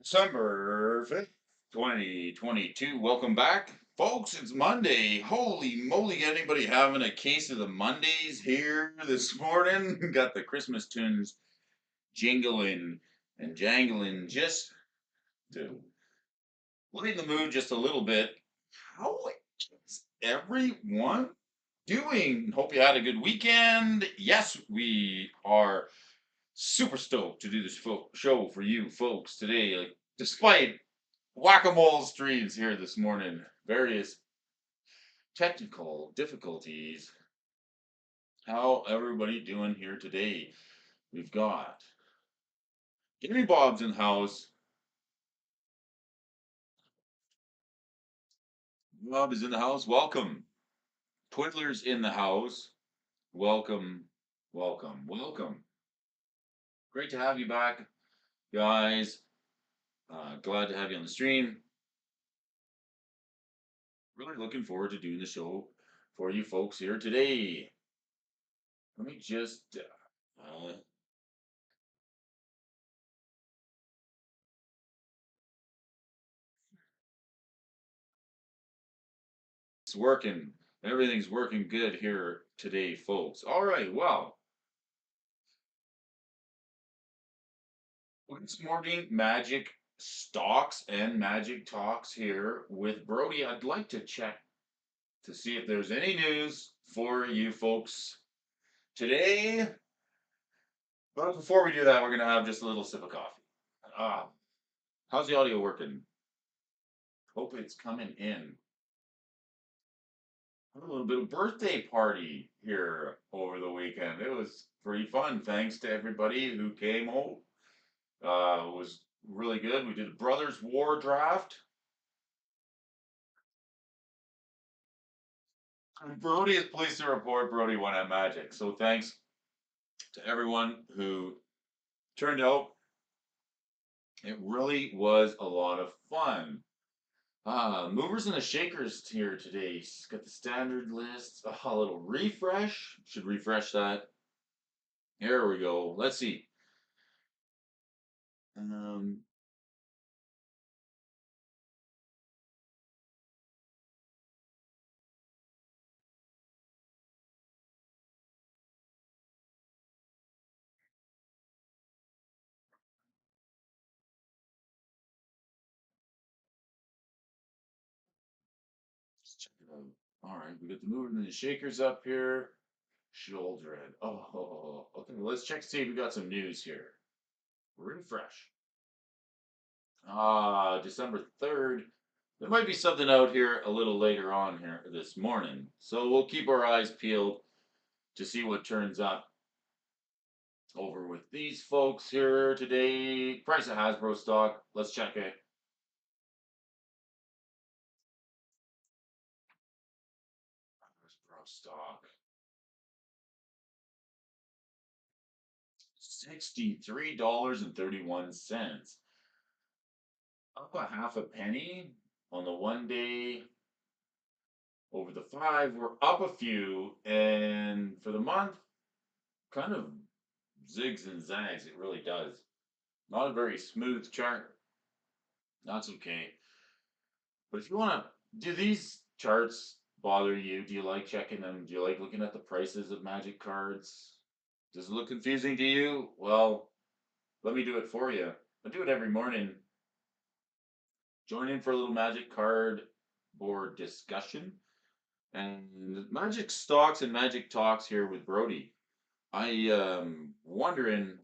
December 5th, 2022. Welcome back, folks. It's Monday. Holy moly, anybody having a case of the Mondays here this morning? Got the Christmas tunes jingling and jangling just to lighten the mood just a little bit. How is everyone doing? Hope you had a good weekend. Yes, we are super stoked to do this show for you folks today. Like, despite whack-a-mole streams here this morning, various technical difficulties. How everybody doing here today? We've got Gary Bob's in the house. Bob is in the house. Welcome. Twiddler's in the house. Welcome, welcome, welcome. Great to have you back, guys. Glad to have you on the stream. Really looking forward to doing the show for you folks here today. Let me just it's working. Everything's working good here today, folks. All right, well, this morning, Magic Stocks and Magic Talks here with Brody. I'd like to check to see if there's any news for you folks today. But before we do that, we're going to have just a little sip of coffee. How's the audio working? Hope it's coming in. A little bit of birthday party here over the weekend. It was pretty fun. Thanks to everybody who came home. It was really good. We did a Brothers War draft. Brody is pleased to report Brody won at Magic. So thanks to everyone who turned out. It really was a lot of fun. Movers and the shakers here today. Got the standard list. A little refresh. Should refresh that. There we go. Let's see. Um, let's check it out. All right, we got the movers and the shakers up here. Shoulder head. Oh, okay. Let's check to see if we got some news here. Refresh. December 3rd. There might be something out here a little later on here this morning. So we'll keep our eyes peeled to see what turns up over with these folks here today. Price of Hasbro stock. Let's check it. Hasbro stock. $63.31. Up a half a penny on the 1 day. Over the 5, we're up a few, and for the month, kind of zigs and zags. It really does. Not a very smooth chart. That's okay. But if you want to, do these charts bother you? Do you like checking them? Do you like looking at the prices of Magic cards? Does it look confusing to you? Well, let me do it for you. I do it every morning. Join in for a little Magic card board discussion. And Magic Stocks and Magic Talks here with Brody. I wondering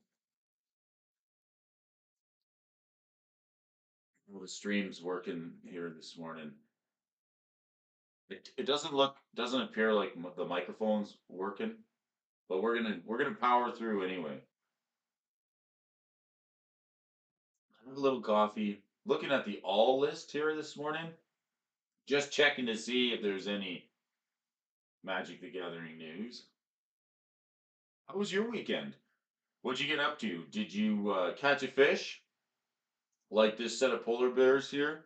how the stream's working here this morning. It doesn't appear like the microphone's working, but we're gonna power through anyway. Have a little coffee. Looking at the all list here this morning, just checking to see if there's any Magic the Gathering news. How was your weekend? What'd you get up to? Did you catch a fish like this set of polar bears here?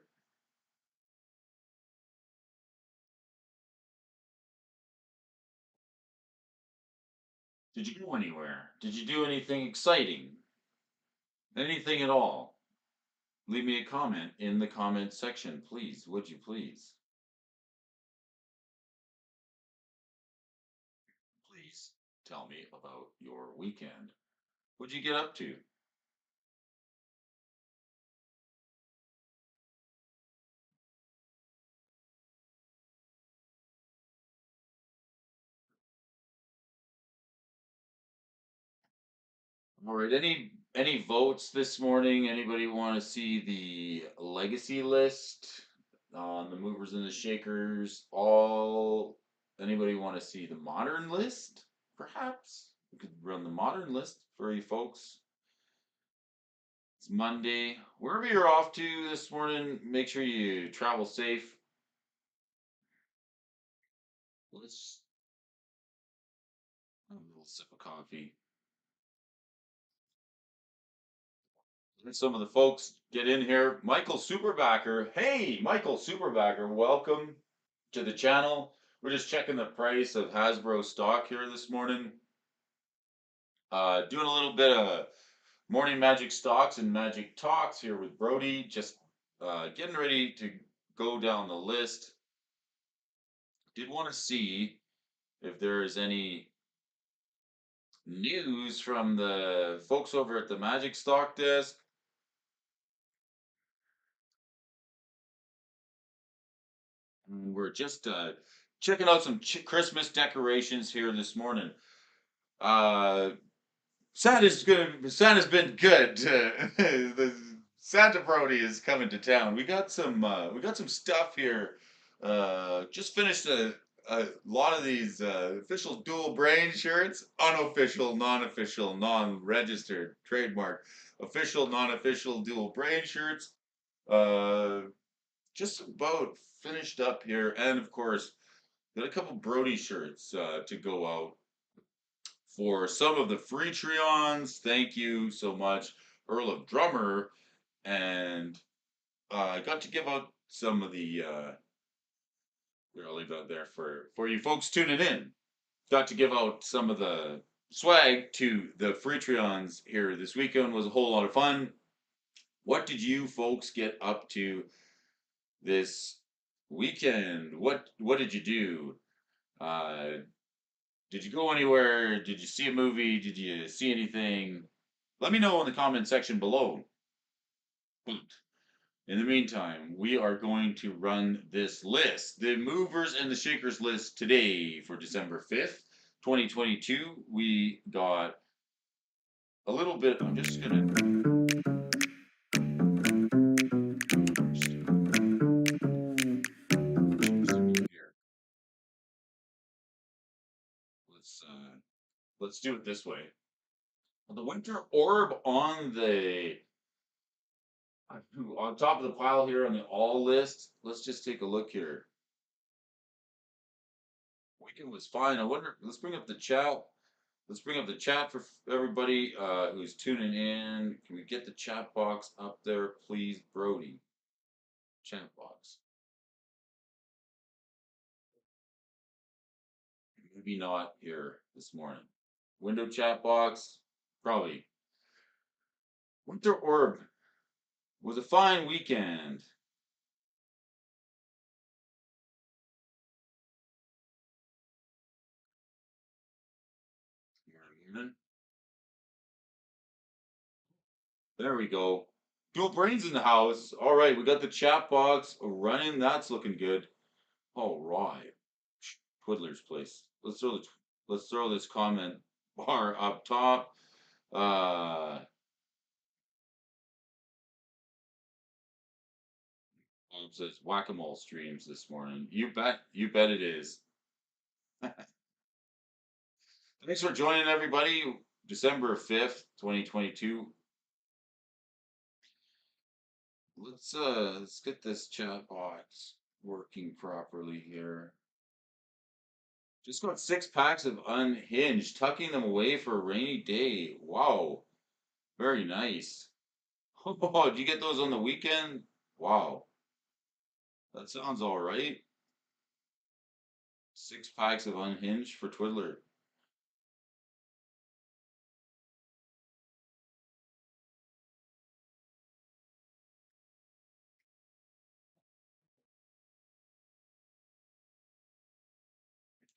Did you go anywhere? Did you do anything exciting? Anything at all? leave me a comment in the comment section, please. Would you please? Please tell me about your weekend. What'd you get up to? All right. Any votes this morning? Anybody want to see the legacy list on the movers and the shakers? All anybody want to see the modern list? Perhaps we could run the modern list for you folks. It's Monday. Wherever you're off to this morning, make sure you travel safe. Let's have a little sip of coffee. Let some of the folks get in here. Michael Superbacker. Hey, Michael Superbacker, welcome to the channel. We're just checking the price of Hasbro stock here this morning. Doing a little bit of morning magic stocks and magic talks here with Brody. Just getting ready to go down the list. Did want to see if there is any news from the folks over at the Magic Stock Desk. We're just checking out some Christmas decorations here this morning. Uh, Santa's been good. The Santa Brody is coming to town. We got some stuff here. Just finished a lot of these official dual brain shirts, unofficial, non-official, non-registered, trademark, official, non-official dual brain shirts. Uh, just about finished up here, and of course, got a couple Brody shirts to go out for some of the free Treons. Thank you so much, Earl of Drummer, and I got to give out some of the. I'll leave that there for you folks tuning in. Got to give out some of the swag to the free Treons here this weekend. Was a whole lot of fun. What did you folks get up to this weekend? What did you do? Uh, did you go anywhere? Did you see a movie? Did you see anything? Let me know in the comment section below. In the meantime, we are going to run this list, the movers and the shakers list today for December 5th, 2022. We got a little bit. I'm just going to. Let's let's do it this way. The winter orb on top of the pile here on the all list. Let's just take a look here. Weekend was fine. I wonder. Let's bring up the chat. Let's bring up the chat for everybody who's tuning in. Can we get the chat box up there, please, Brody? Chat box. Maybe not here this morning. Window chat box, probably. Winter Orb was a fine weekend. There we go. Dual brains in the house. All right, we got the chat box running. That's looking good. All right. Twiddler's place. Let's throw this comment bar up top. It says whack-a-mole streams this morning. You bet it is. Thanks for joining everybody. December 5th, 2022. Let's get this chat box working properly here. Just got 6 packs of Unhinged, tucking them away for a rainy day. Wow. Very nice. Oh, did you get those on the weekend? Wow. That sounds all right. 6 packs of Unhinged for Twiddler.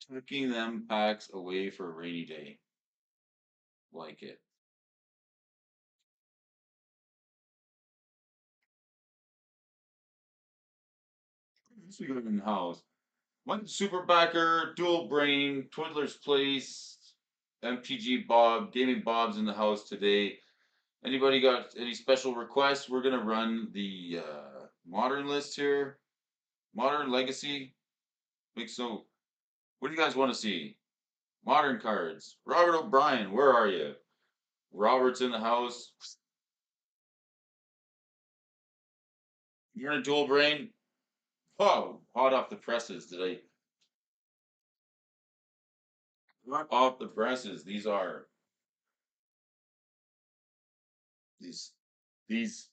Tucking them packs away for a rainy day. Like it. So we got in the house. One super backer, dual brain, Twiddler's Place, MTG Bob, Gaming Bob's in the house today. Anybody got any special requests? We're gonna run the modern list here. Modern Legacy. Think so. What do you guys want to see? Modern cards. Robert O'Brien, where are you? Robert's in the house. You're in a dual brain. Oh, hot off the presses today. Hot off the presses. These are these these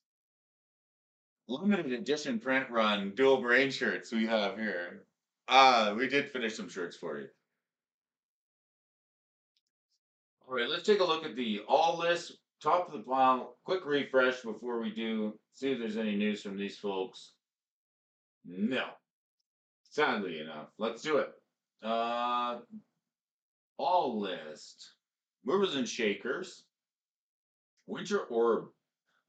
limited edition print run dual brain shirts we have here. We did finish some shirts for you. All right, let's take a look at the all list, top of the pile. Quick refresh before we do. See if there's any news from these folks. No, sadly enough. Let's do it. Uh, all list. Movers and shakers. Winter Orb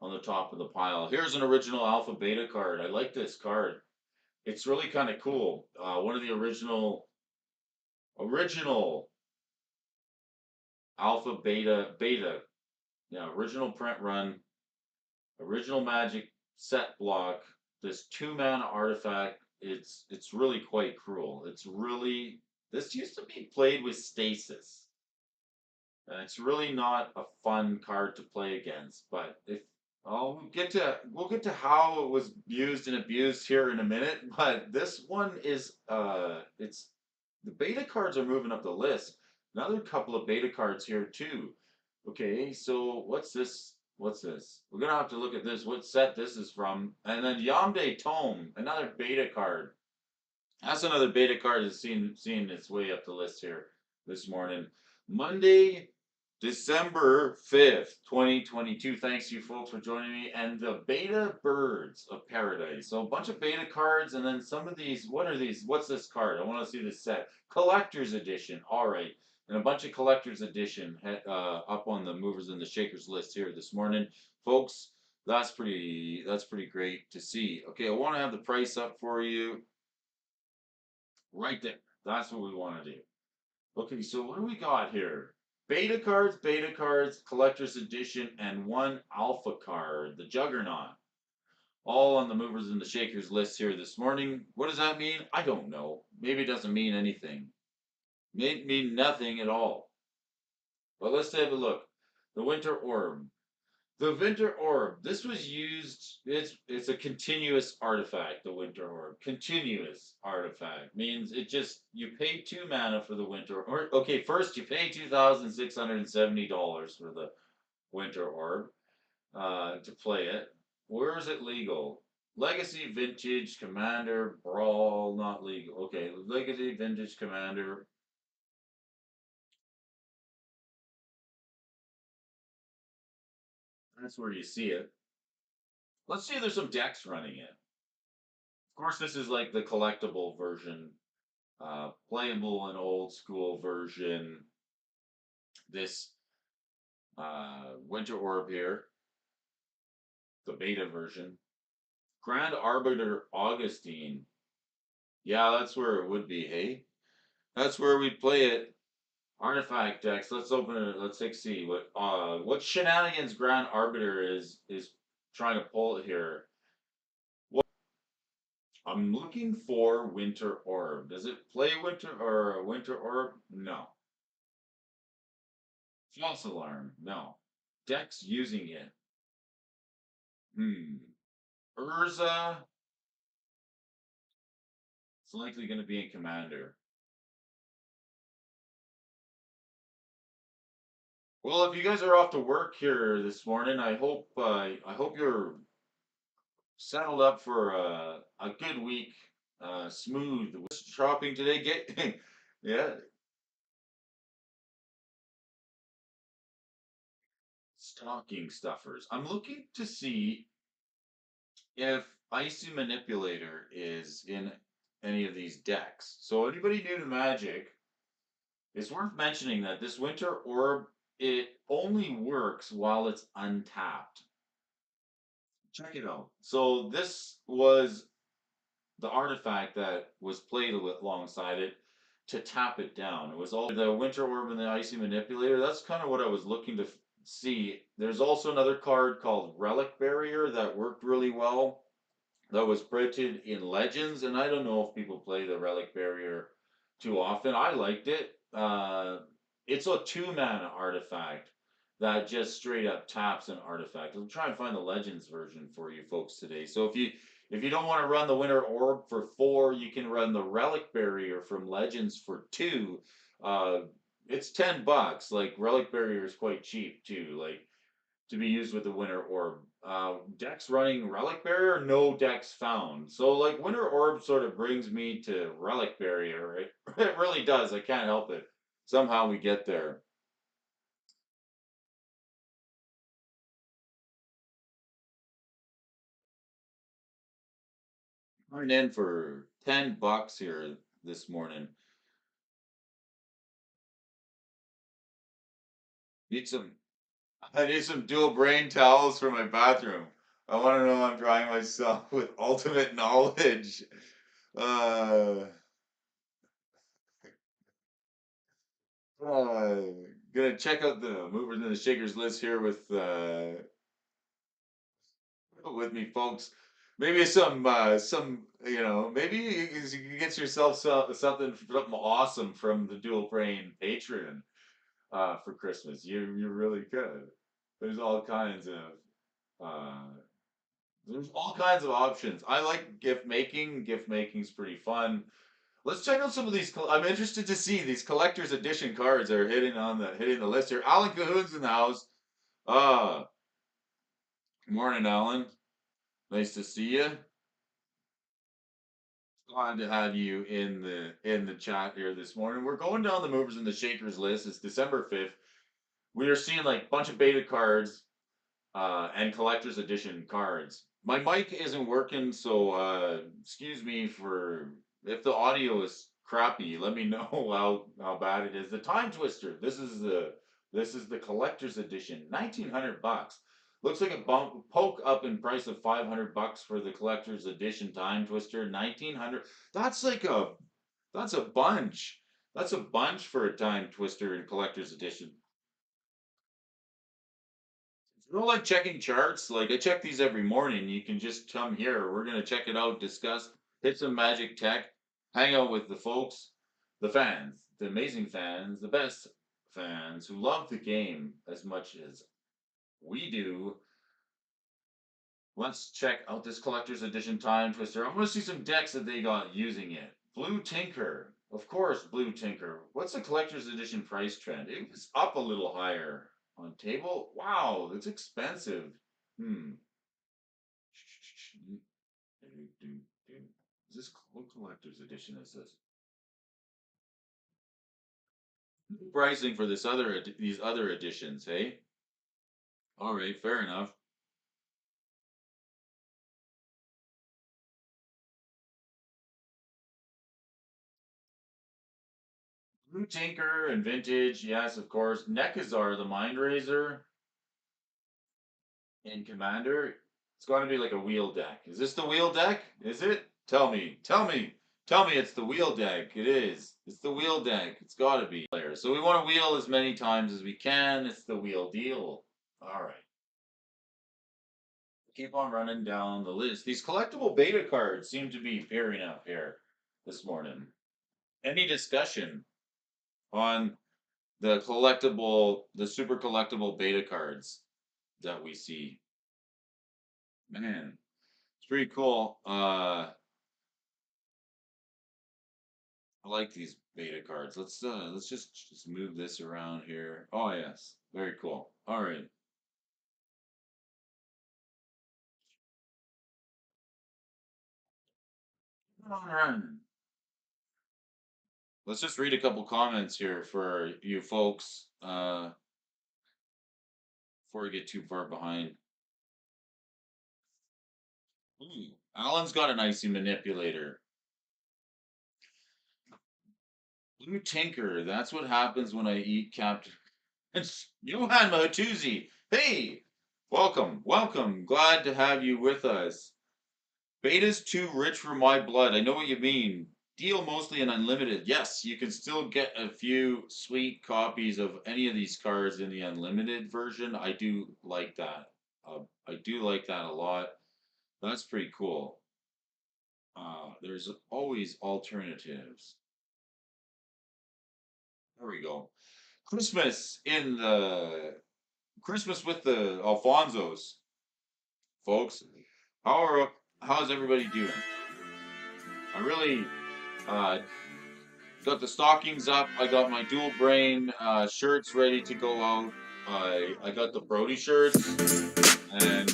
on the top of the pile. Here's an original Alpha Beta card. I like this card. It's really kind of cool. One of the original Alpha Beta. Yeah, original print run, original Magic set block. This 2-mana artifact. It's really quite cruel. It's really this used to be played with stasis. And it's really not a fun card to play against. But if we'll get to how it was used and abused here in a minute. But this one is it's the beta cards are moving up the list. Another couple of beta cards here too. Okay, so what's this? What's this? We're gonna have to look at this. What set this is from? And then Yamde Tome, another beta card. That's another beta card that's seen its way up the list here this morning. Monday, December 5th, 2022. Thanks you folks for joining me. And the Beta Birds of Paradise. So a bunch of beta cards, and then some of these. What are these? What's this card? I want to see this set. Collector's Edition. All right. And a bunch of Collector's Edition up on the Movers and the Shakers list here this morning. Folks, that's pretty great to see. Okay, I want to have the price up for you. Right there. That's what we want to do. Okay, so what do we got here? Beta cards, collector's edition, and one alpha card, the Juggernaut. All on the movers and the shakers list here this morning. What does that mean? I don't know. Maybe it doesn't mean anything. May mean nothing at all. But let's have a look. The Winter Orb. The Winter Orb. This was used. It's a continuous artifact. The Winter Orb. Continuous artifact means it just you pay 2 mana for the Winter Orb. Okay, first you pay $2,670 for the Winter Orb to play it. Where is it legal? Legacy, Vintage, Commander, Brawl, not legal. Okay, Legacy, Vintage, Commander. That's where you see it. Let's see if there's some decks running it. Of course, this is like the collectible version, playable and old school version. This Winter Orb here, the beta version. Grand Arbiter Augustine. Yeah, that's where it would be, hey? That's where we'd play it. Artifact decks. Let's open it. Let's take see what shenanigans Grand Arbiter is trying to pull here. I'm looking for Winter Orb. Does it play Winter or a Winter Orb? No. False Alarm? No. Dex using it. Urza. It's likely going to be in Commander. Well, if you guys are off to work here this morning, I hope you're settled up for a good week, smooth shopping today. Get yeah, stocking stuffers. I'm looking to see if Icy Manipulator is in any of these decks. So anybody new to Magic, It's worth mentioning that this winter orb, it only works while it's untapped. Check it out. So this was the artifact that was played alongside it to tap it down. It was all the Winter Orb and the Icy Manipulator. That's kind of what I was looking to see. There's also another card called Relic Barrier that worked really well. That was printed in Legends, and I don't know if people play the Relic Barrier too often. I liked it. It's a 2 mana artifact that just straight up taps an artifact. I'll try and find the Legends version for you folks today. So if you don't want to run the Winter Orb for 4, you can run the Relic Barrier from Legends for 2. Uh, it's $10. Like Relic Barrier is quite cheap too. Like to be used with the Winter Orb. Decks running Relic Barrier, no decks found. So like Winter Orb sort of brings me to Relic Barrier. It really does. I can't help it. Somehow we get there. Running in for $10 here this morning. Need some. I need some dual brain towels for my bathroom. I want to know I'm drying myself with ultimate knowledge. Uh, uh, gonna check out the movers and the shakers list here with me, folks. Maybe some maybe you can get yourself something awesome from the dual brain Patreon for Christmas. You really could. There's all kinds of uh, there's all kinds of options. I like gift making. Gift making's pretty fun. Let's check out some of these. I'm interested to see these collector's edition cards that are hitting the list here. Alan Cahoon's in the house. Uh, Morning, Alan. Nice to see you. Glad to have you in the chat here this morning. We're going down the movers and the shakers list. It's December 5th. We are seeing like a bunch of beta cards and collector's edition cards. My mic isn't working, so excuse me for if the audio is crappy. Let me know how bad it is. The Time Twister. This is the collector's edition, $1,900. Looks like a poke up in price of $500 for the collector's edition Time Twister. 1,900. That's like a that's a bunch. That's a bunch for a Time Twister in collector's edition. You don't like checking charts? Like I check these every morning. You can just come here. We're gonna check it out, discuss, hit some magic tech, hang out with the folks, the fans, the amazing fans, the best fans who love the game as much as we do. Let's check out this collector's edition Time Twister. I want to see some decks that they got using it. Blue Tinker. Of course, Blue Tinker. What's the collector's edition price trend? It was up a little higher on table. Wow, it's expensive. Hmm. Is this what collector's edition is this? Pricing for these other editions, hey? All right, fair enough. Blue Tinker and Vintage, yes, of course. Nekazar, the Mind Razor, in Commander. It's got to be like a wheel deck. Is this the wheel deck? Is it? Tell me, tell me, tell me it's the wheel deck. It is. It's the wheel deck. It's got to be. So we want to wheel as many times as we can. It's the wheel deal. All right. Keep on running down the list. These collectible beta cards seem to be pairing up here this morning. Any discussion on the super collectible beta cards that we see? Man, it's pretty cool. I like these beta cards. Let's just move this around here. Oh yes, very cool. All right. All right. Let's just read a couple comments here for you folks before we get too far behind. Ooh, Alan's got an icy manipulator. Blue Tinker. That's what happens when I eat Captain. It's Johan Mahatuzi. Hey, welcome, welcome. Glad to have you with us. Beta's too rich for my blood. I know what you mean. Deal mostly in unlimited. Yes, you can still get a few sweet copies of any of these cards in the unlimited version. I do like that. I do like that a lot. That's pretty cool. There's always alternatives. There we go. Christmas with the Alphonsos, folks. How's everybody doing? I really uh, got the stockings up. I got my dual brain shirts ready to go out. I got the Brody shirts, and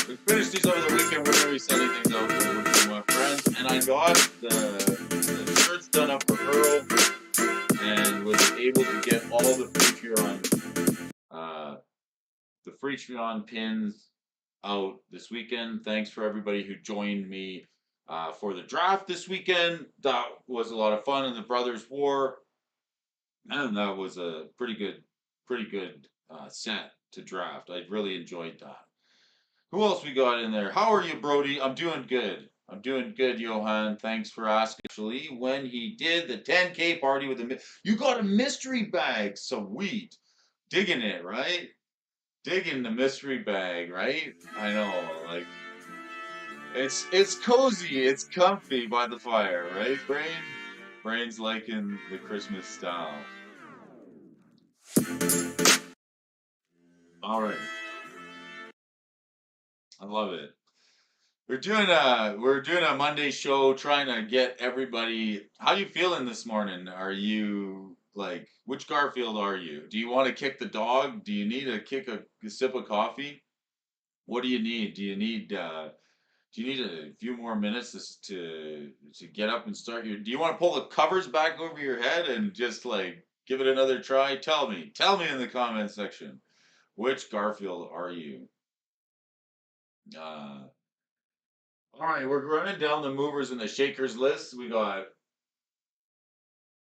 we finished these over the weekend. We're gonna be sending things out to my friends, and I got the shirts done up for Earl, and was able to get all the Freetron pins out this weekend. Thanks for everybody who joined me for the draft this weekend. That was a lot of fun in the Brothers War. And that was a pretty good set to draft. I really enjoyed that. Who else we got in there? How are you, Brody? I'm doing good. I'm doing good, Johan. Thanks for asking. Actually, when he did the 10K party with you got a mystery bag. Sweet. Digging it, right? Digging the mystery bag, right? I know, like it's cozy, it's comfy by the fire, right, Brain? Brain's liking the Christmas style. All right, I love it. We're doing a Monday show, trying to get everybody. How you feeling this morning? Are you like which Garfield are you? Do you want to kick the dog? Do you need to kick a sip of coffee? What do you need? Do you need a few more minutes to get up and start your? Do you want to pull the covers back over your head and just like give it another try? Tell me. Tell me in the comment section. Which Garfield are you? Uh, all right, we're running down the movers and the shakers list. We got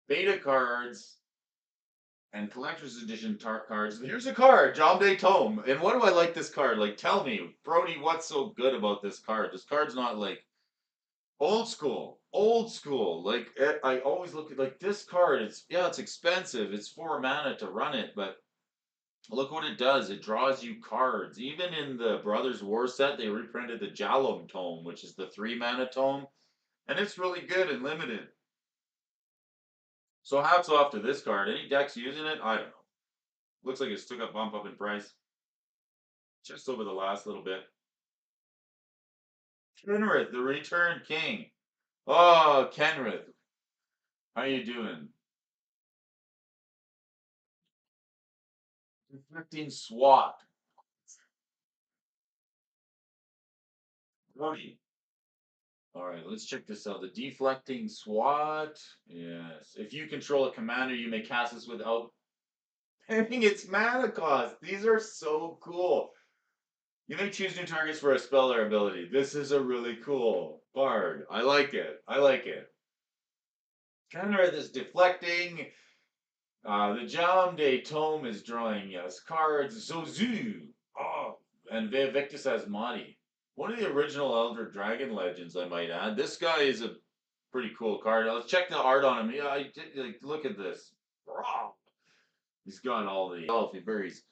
beta cards and collector's edition cards. Here's a card, John Day Tome. And what do I like this card? Like, tell me, Brody, what's so good about this card? This card's not like old school, old school. Like I always look at like this card. It's expensive. It's 4 mana to run it, but look what it does. It draws you cards. Even in the Brothers War set, they reprinted the Jalum tome, which is the 3 mana tome, and it's really good and limited. So hats off to this card. Any decks using it? I don't know. Looks like it's took a bump up in price just over the last little bit. Kenrith, the Return King. Oh, Kenrith, how you doing? Deflecting SWAT. Brody. All right, let's check this out. The deflecting SWAT. Yes. If you control a commander, you may cast this without paying its mana cost. These are so cool. You may choose new targets for a spell or ability. This is a really cool card. I like it. I like it. Counter this deflecting. The Jam Day Tome is drawing us cards. Zozu. Oh, and Victus Asmati. One of the original Elder Dragon legends, I might add. This guy is a pretty cool card. Let's check the art on him. Yeah, I did, like, look at this. Wow. He's got all the healthy berries,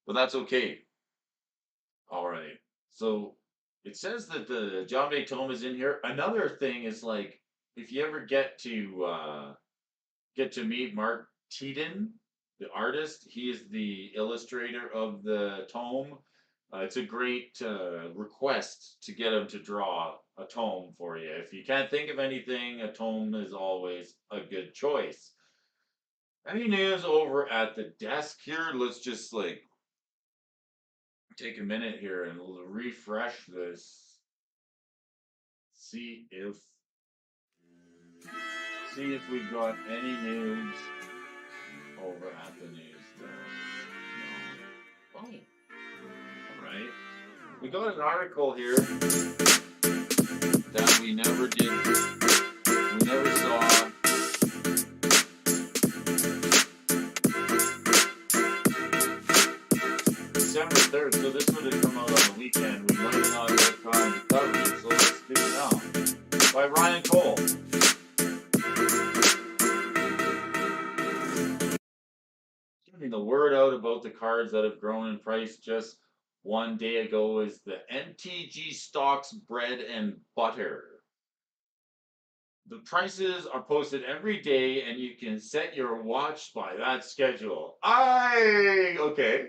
but that's okay. All right. So it says that the John Day Tome is in here. Another thing is like if you ever get to meet Mark Teeden, the artist, he is the illustrator of the tome. It's a great request to get him to draw a tome for you. If you can't think of anything, a tome is always a good choice. Any news over at the desk here? Let's just like take a minute here and refresh this. See if we've got any news over at the news desk. No. Oh. Alright. We got an article here that we never saw. September 3rd, so this would have come out on the weekend. We might not have time to cover it, so let's do it now. By Ryan Cole. Getting the word out about the cards that have grown in price just one day ago is the MTG stocks bread and butter. The prices are posted every day and you can set your watch by that schedule. Okay.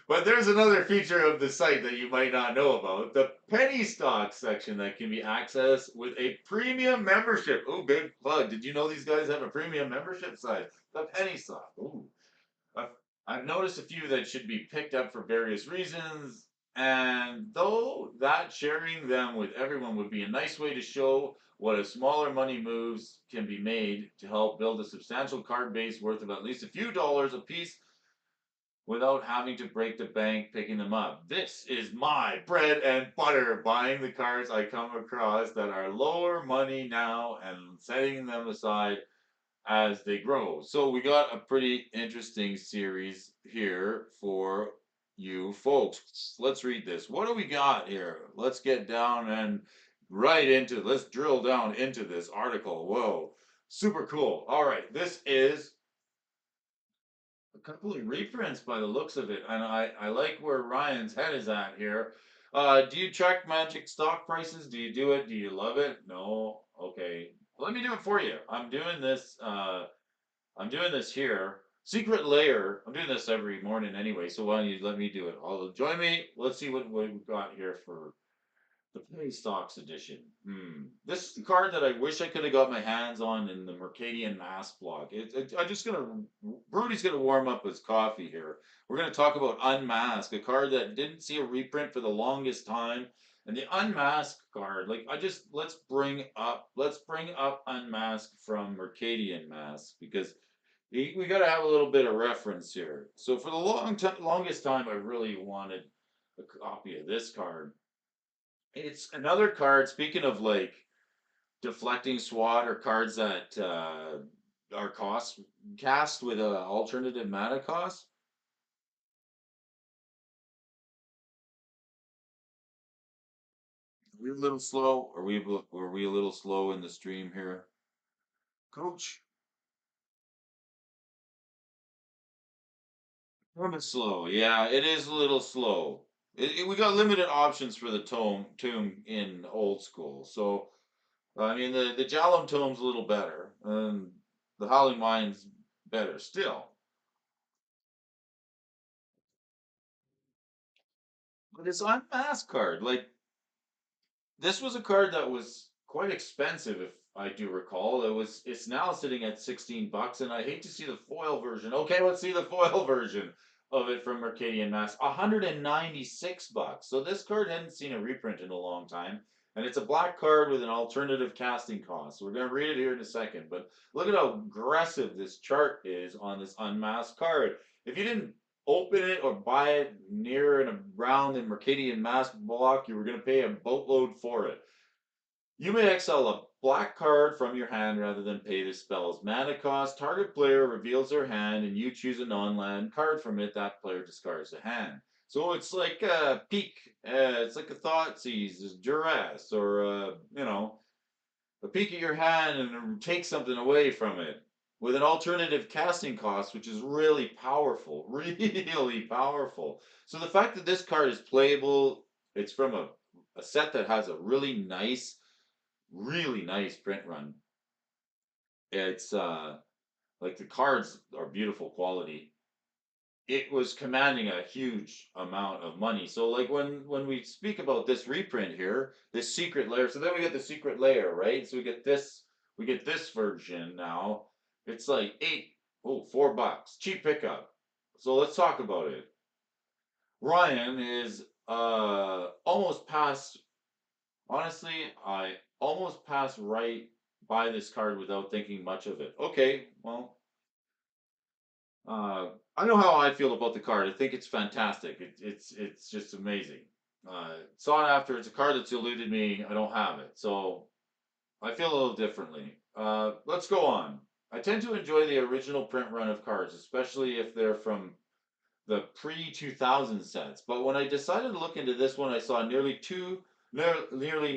But there's another feature of the site that you might not know about, the penny stock section that can be accessed with a premium membership. Oh, big plug. Did you know these guys have a premium membership site? The penny stock. Ooh. I've, I've noticed a few that should be picked up for various reasons, and though that sharing them with everyone would be a nice way to show what a smaller money moves can be made to help build a substantial card base worth of at least a few dollars a piece without having to break the bank picking them up. This is my bread and butter, buying the cards I come across that are lower money now and setting them aside as they grow. So we got a pretty interesting series here for you folks. Let's read this. What do we got here? Let's get down and let's drill down into this article. Whoa, super cool. All right, this is a couple of reprints by the looks of it, and I like where Ryan's head is at here. Do you track Magic stock prices? Do you do it? Do you love it? No. Okay. Let me do it for you. I'm doing this here. Secret layer. I'm doing this every morning anyway, so why don't you let me do it? Join me. Let's see what we've got here for the penny stocks edition. This is the card that I wish I could have got my hands on in the Mercadian Mass block. I'm just gonna. Brody's gonna warm up his coffee here. We're gonna talk about Unmask, a card that didn't see a reprint for the longest time. And the Unmask card, like let's bring up Unmask from Mercadian Mask because we got to have a little bit of reference here. So for the longest time, I really wanted a copy of this card. It's another card. Speaking of like deflecting SWAT or cards that are cast with a alternative mana cost. Are we a little slow? Were we a little slow in the stream here, Coach? Kind of slow. Yeah, it is a little slow. We got limited options for the tomb in old school. So I mean the Jalum tome's a little better, and the Howling Mind's better still. But it's unmasked card. Like this was a card that was quite expensive, if I do recall. It's now sitting at $16, and I hate to see the foil version. Okay, let's see the foil version of it from Mercadian Mask. $196. So this card hadn't seen a reprint in a long time. And it's a black card with an alternative casting cost. So we're gonna read it here in a second, but look at how aggressive this chart is on this unmasked card. If you didn't open it or buy it near and around the Mercadian Mask block, you were going to pay a boatload for it. You may exile a black card from your hand rather than pay the spell's mana cost. Target player reveals their hand and you choose a non-land card from it. That player discards the hand. So it's like a peak. It's like a Thoughtseize, Duress, or a peek at your hand and take something away from it with an alternative casting cost, which is really powerful, really powerful. So the fact that this card is playable, it's from a set that has a really nice print run. It's like the cards are beautiful quality. It was commanding a huge amount of money. So like when we speak about this reprint here, this secret layer, so then we get the secret layer, right? So we get this version now. It's like $4, cheap pickup. So let's talk about it. Ryan is almost past. Honestly, I almost passed right by this card without thinking much of it. Okay, well, I know how I feel about the card. I think it's fantastic. It's just amazing. Sought after. It's a card that's eluded me. I don't have it, so I feel a little differently. Let's go on. I tend to enjoy the original print run of cards, especially if they're from the pre-2000 sets. But when I decided to look into this one, I saw nearly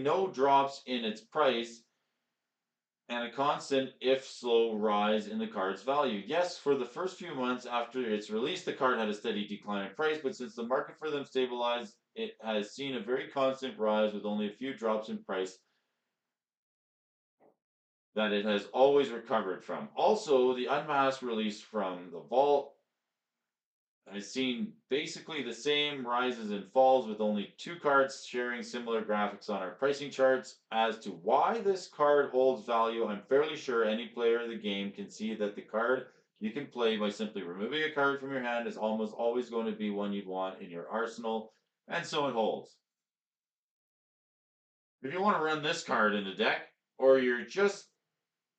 no drops in its price and a constant, if slow, rise in the card's value. Yes, for the first few months after its release, the card had a steady decline in price, but since the market for them stabilized, it has seen a very constant rise with only a few drops in price that it has always recovered from. Also, the unmasked release from the vault has seen basically the same rises and falls with only two cards sharing similar graphics on our pricing charts. As to why this card holds value, I'm fairly sure any player of the game can see that the card you can play by simply removing a card from your hand is almost always going to be one you'd want in your arsenal, and so it holds. If you want to run this card in a deck, or you're just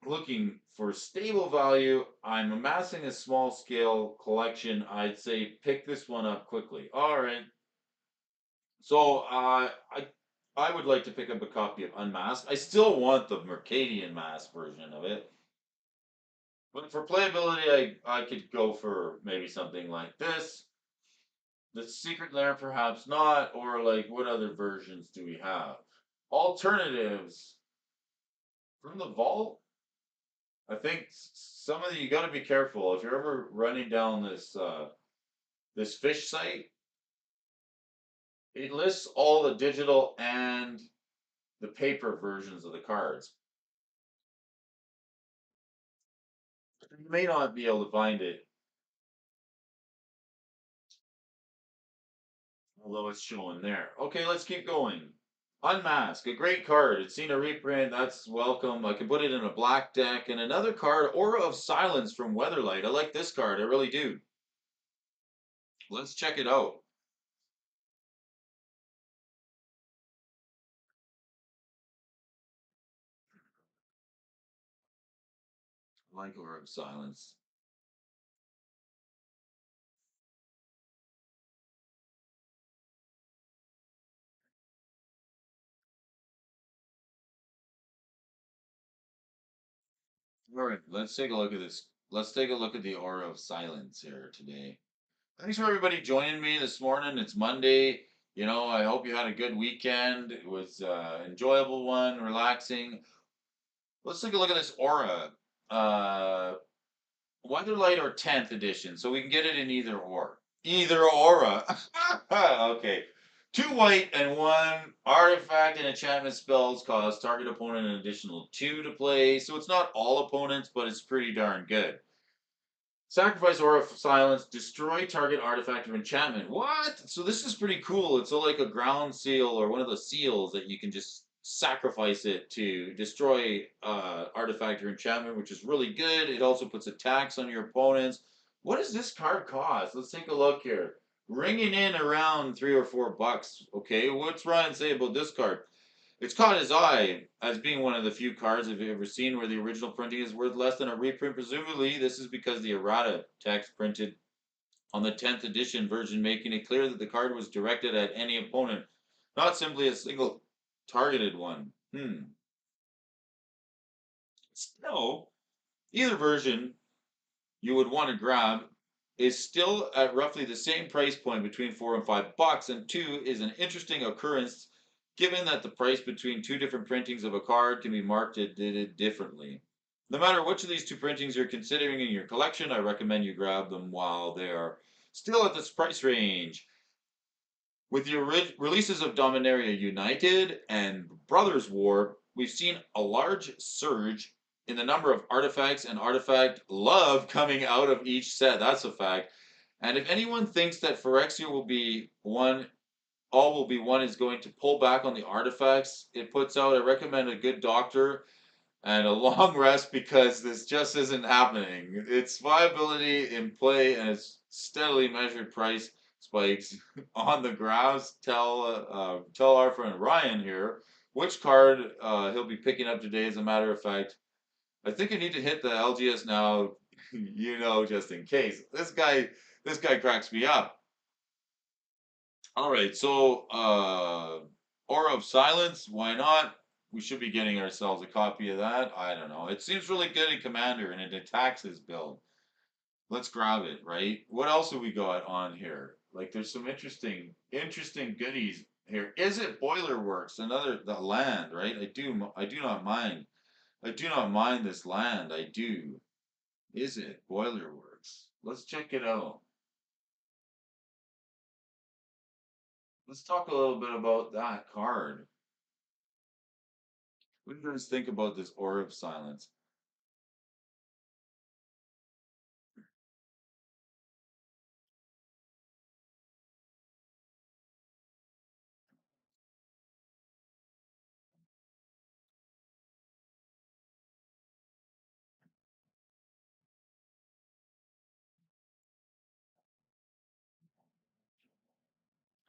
looking for stable value, I'm amassing a small scale collection, I'd say pick this one up quickly. All right. So I would like to pick up a copy of Unmasked. I still want the Mercadian Mask version of it. But for playability, I could go for maybe something like this. The Secret Lair, perhaps not, or like what other versions do we have? Alternatives from the vault. I think some of you got to be careful if you're ever running down this fish site. It lists all the digital and the paper versions of the cards. You may not be able to find it, although it's showing there. Okay, let's keep going. Unmask, a great card. It's seen a reprint. That's welcome. I can put it in a black deck. And another card, Aura of Silence from Weatherlight. I like this card. I really do. Let's check it out. I like Aura of Silence. All right, let's take a look at this. Let's take a look at the Aura of Silence here today. Thanks for everybody joining me this morning. It's Monday. You know, I hope you had a good weekend. It was enjoyable one, relaxing. Let's take a look at this Aura. Uh, Wonderlight or 10th edition, so we can get it in either or. Either Aura. Okay. Two white and one artifact and enchantment spells cost target opponent an additional two to play, so it's not all opponents, but it's pretty darn good. Sacrifice Aura of Silence, destroy target artifact or enchantment. What? So this is pretty cool. It's like a ground seal or one of the seals that you can just sacrifice it to destroy artifact or enchantment, which is really good. It also puts attacks on your opponents. What does this card cost? Let's take a look here. Ringing in around $3 or $4. Okay, what's Ryan say about this card? It's caught his eye as being one of the few cards I've ever seen where the original printing is worth less than a reprint. Presumably, this is because the errata text printed on the 10th edition version, making it clear that the card was directed at any opponent, not simply a single targeted one. Still, either version you would want to grab is still at roughly the same price point between $4 and $5, and two is an interesting occurrence given that the price between two different printings of a card can be marketed differently. No matter which of these two printings you're considering in your collection, I recommend you grab them while they are still at this price range. With the releases of Dominaria United and Brothers War, we've seen a large surge in the number of artifacts and artifact love coming out of each set. That's a fact. And if anyone thinks that Phyrexia will be one, all will be one is going to pull back on the artifacts it puts out, I recommend a good doctor and a long rest because this just isn't happening. Its viability in play and its steadily measured price spikes on the graphs tell our friend Ryan here which card he'll be picking up today. As a matter of fact, I think I need to hit the LGS now, just in case. This guy cracks me up. All right, so Aura of Silence, why not? We should be getting ourselves a copy of that. I don't know. It seems really good in Commander, and it attacks his build. Let's grab it, right? What else have we got on here? Like there's some interesting goodies here. Is it Boiler Works? Another the land, right? I do not mind. I do not mind this land. I do. Is it Boiler Works? Let's check it out. Let's talk a little bit about that card. What do you guys think about this Aura of Silence?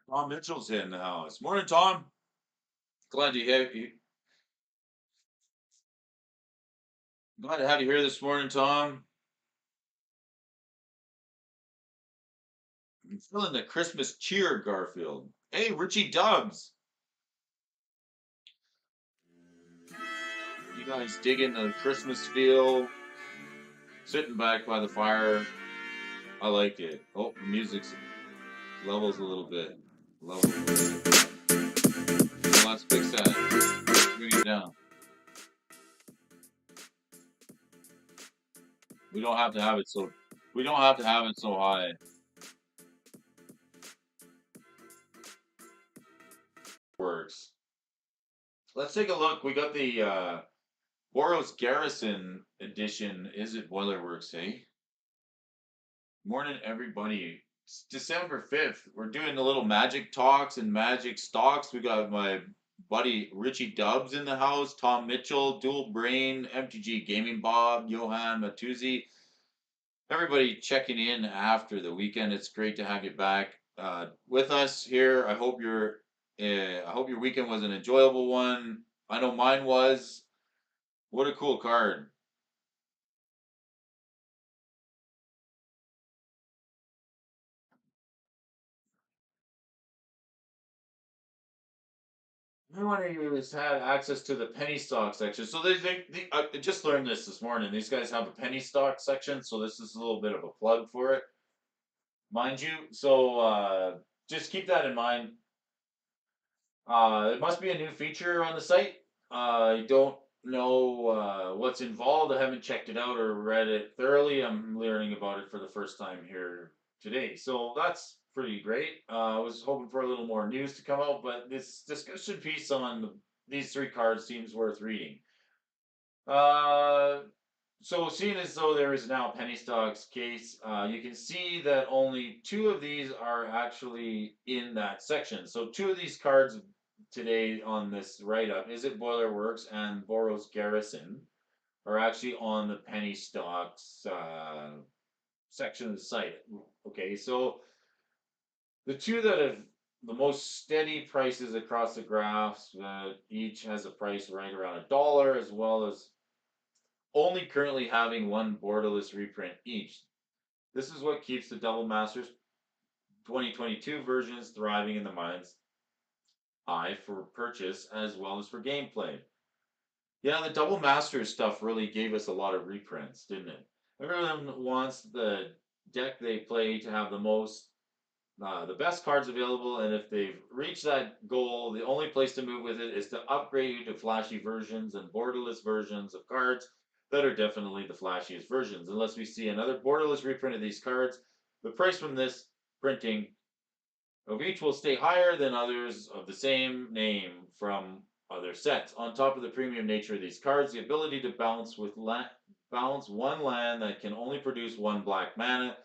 Tom Mitchell's in the house. Morning, Tom. Glad to have you. Glad to have you here this morning, Tom. I'm feeling the Christmas cheer, Garfield. Hey, Richie Dubs. You guys digging the Christmas feel? Sitting back by the fire. I like it. Oh, the music's levels a little bit. Levels a little bit. So let's fix that. Bring it down. We don't have to have it so. We don't have to have it so high. Works. Let's take a look. We got the Boros Garrison edition. Is it Boilerworks, eh? Morning, everybody. It's December 5th. We're doing the little magic talks and magic stocks. We got my buddy Richie Dubs in the house, Tom Mitchell, Dual Brain, MTG Gaming Bob, Johan Matuzzi. Everybody checking in after the weekend. It's great to have you back with us here. I hope your weekend was an enjoyable one. I know mine was. What a cool card. Everyone has had access to the penny stock section. So I just learned this morning. These guys have a penny stock section, so this is a little bit of a plug for it, mind you. So just keep that in mind. It must be a new feature on the site. I don't know what's involved. I haven't checked it out or read it thoroughly. I'm learning about it for the first time here today. So that's pretty great. I was hoping for a little more news to come out, but this discussion piece on these three cards seems worth reading. Uh, so seeing as though there is now a penny stocks case, you can see that only two of these are actually in that section. So two of these cards today on this write-up, Is It Boiler Works and Boros Garrison, are actually on the penny stocks section of the site. Okay, so the two that have the most steady prices across the graphs, each has a price right around $1, as well as only currently having one borderless reprint each. This is what keeps the Double Masters 2022 versions thriving in the mind's eye for purchase as well as for gameplay. Yeah, the Double Masters stuff really gave us a lot of reprints, didn't it? Everyone wants the deck they play to have the best cards available, and if they've reached that goal, the only place to move with it is to upgrade you to flashy versions and borderless versions of cards that are definitely the flashiest versions. Unless we see another borderless reprint of these cards, the price from this printing of each will stay higher than others of the same name from other sets. On top of the premium nature of these cards, the ability to balance one land that can only produce one black mana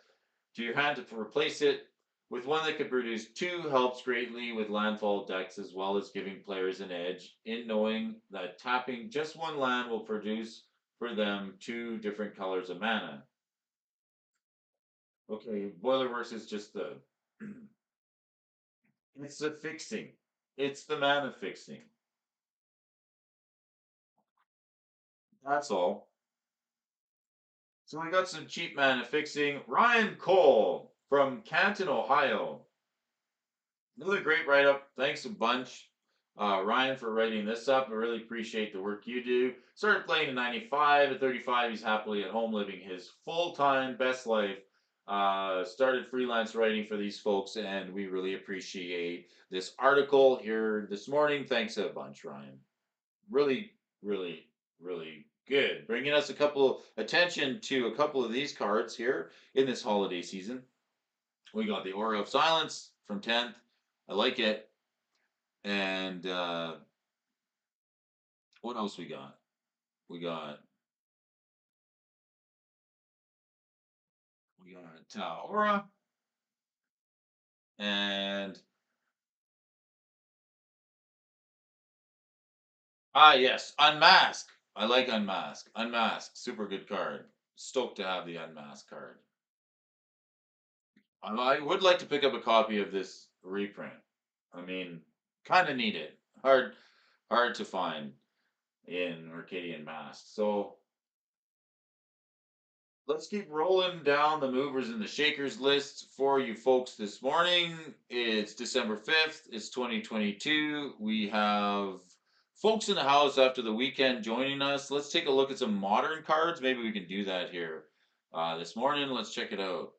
to your hand to replace it with one that could produce two helps greatly with landfall decks, as well as giving players an edge in knowing that tapping just one land will produce for them two different colors of mana. Okay, Boilerworks is just the it's the fixing. It's the mana fixing. That's all. So we got some cheap mana fixing. Ryan Cole from Canton, Ohio. Another great write up. Thanks a bunch. Ryan for writing this up. I really appreciate the work you do. Started playing in 95. At 35, he's happily at home living his full time best life. Started freelance writing for these folks, and we really appreciate this article here this morning. Thanks a bunch, Ryan. Really, really, really good. Bringing us a couple attention to a couple of these cards here in this holiday season. We got the Aura of Silence from 10th. I like it. And what else we got? We got Aura and yes, Unmask. I like Unmask. Unmask, super good card. Stoked to have the Unmask card. I would like to pick up a copy of this reprint. I mean, kind of need it. Hard to find in Arcadian Mask. So let's keep rolling down the movers and the shakers list for you folks this morning. It's December 5th. It's 2022. We have folks in the house after the weekend joining us. Let's take a look at some modern cards. Maybe we can do that here this morning. Let's check it out.